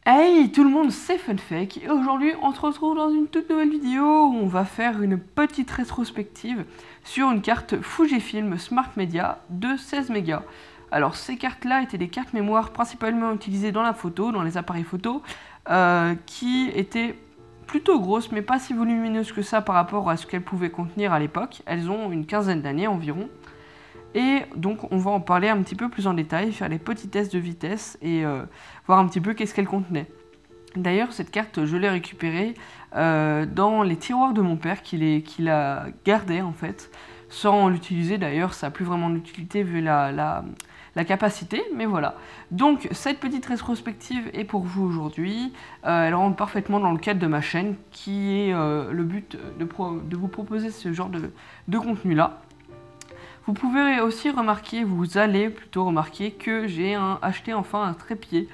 Hey tout le monde, c'est Funfake et aujourd'hui on se retrouve dans une toute nouvelle vidéo où on va faire une petite rétrospective sur une carte Fujifilm Smart Media de 16 mégas. Alors ces cartes là étaient des cartes mémoire principalement utilisées dans la photo, dans les appareils photo, qui étaient plutôt grosses mais pas si volumineuses que ça par rapport à ce qu'elles pouvaient contenir à l'époque. Elles ont une quinzaine d'années environ. Et donc on va en parler un petit peu plus en détail, faire les petits tests de vitesse et voir un petit peu qu'est-ce qu'elle contenait. D'ailleurs cette carte je l'ai récupérée dans les tiroirs de mon père qui la gardait en fait, sans l'utiliser. D'ailleurs ça n'a plus vraiment d'utilité vu la capacité, mais voilà. Donc cette petite rétrospective est pour vous aujourd'hui, elle rentre parfaitement dans le cadre de ma chaîne qui est le but de vous proposer ce genre de contenu là. Vous pouvez aussi remarquer, vous allez plutôt remarquer que j'ai acheté enfin un trépied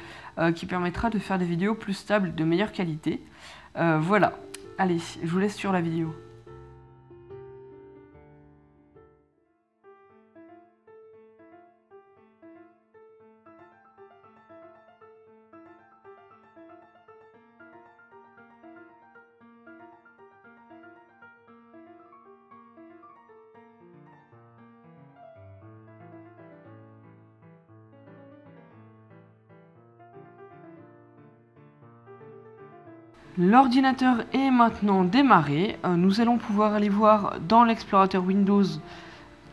qui permettra de faire des vidéos plus stables, de meilleure qualité. Voilà, allez, je vous laisse sur la vidéo. L'ordinateur est maintenant démarré. Nous allons pouvoir aller voir dans l'explorateur Windows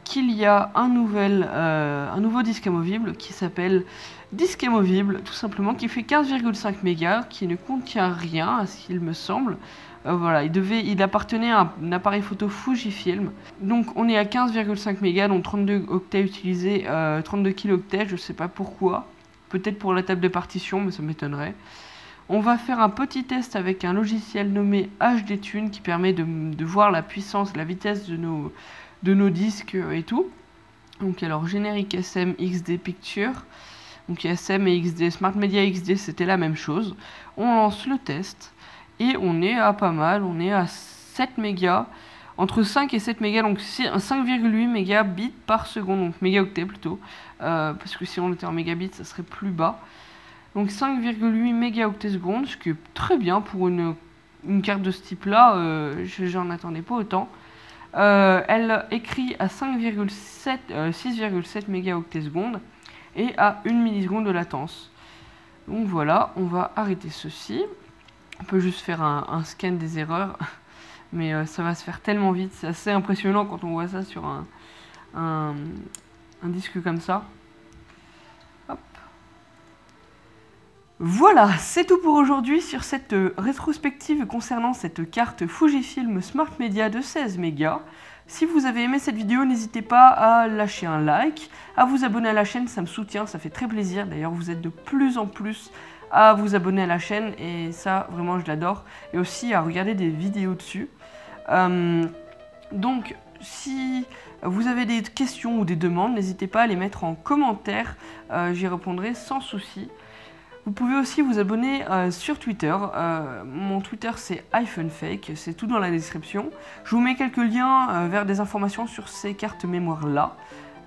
qu'il y a un nouveau disque amovible qui s'appelle disque amovible, tout simplement, qui fait 15,5 mégas, qui ne contient rien à ce qu'il me semble. Voilà, il appartenait à un appareil photo Fujifilm. Donc on est à 15,5 mégas, donc 32 octets utilisés, 32 kilooctets, je ne sais pas pourquoi. Peut-être pour la table de partition, mais ça m'étonnerait. On va faire un petit test avec un logiciel nommé HDTune qui permet de voir la puissance, la vitesse de nos disques et tout. Donc alors générique SM XD Picture. Donc SM et XD, Smart Media XD c'était la même chose. On lance le test et on est à pas mal, on est à 7 mégas. Entre 5 et 7 mégas, donc 5,8 mégabits par seconde, donc mégaoctets plutôt. Parce que si on était en mégabits ça serait plus bas. Donc 5,8 mégaoctets secondes, ce qui est très bien pour une carte de ce type-là, j'en attendais pas autant. Elle écrit à 6,7 mégaoctets secondes et à 1 milliseconde de latence. Donc voilà, on va arrêter ceci. On peut juste faire un scan des erreurs, mais ça va se faire tellement vite, c'est assez impressionnant quand on voit ça sur un disque comme ça. Voilà, c'est tout pour aujourd'hui sur cette rétrospective concernant cette carte Fujifilm Smart Media de 16 mégas. Si vous avez aimé cette vidéo, n'hésitez pas à lâcher un like, à vous abonner à la chaîne, ça me soutient, ça fait très plaisir. D'ailleurs, vous êtes de plus en plus à vous abonner à la chaîne et ça, vraiment, je l'adore. Et aussi à regarder des vidéos dessus. Donc, si vous avez des questions ou des demandes, n'hésitez pas à les mettre en commentaire, j'y répondrai sans souci. Vous pouvez aussi vous abonner sur Twitter. Mon Twitter c'est iFunfake, c'est tout dans la description. Je vous mets quelques liens vers des informations sur ces cartes mémoire là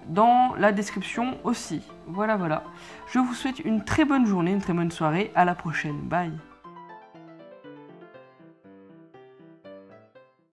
dans la description aussi. Voilà. Je vous souhaite une très bonne journée, une très bonne soirée. À la prochaine. Bye.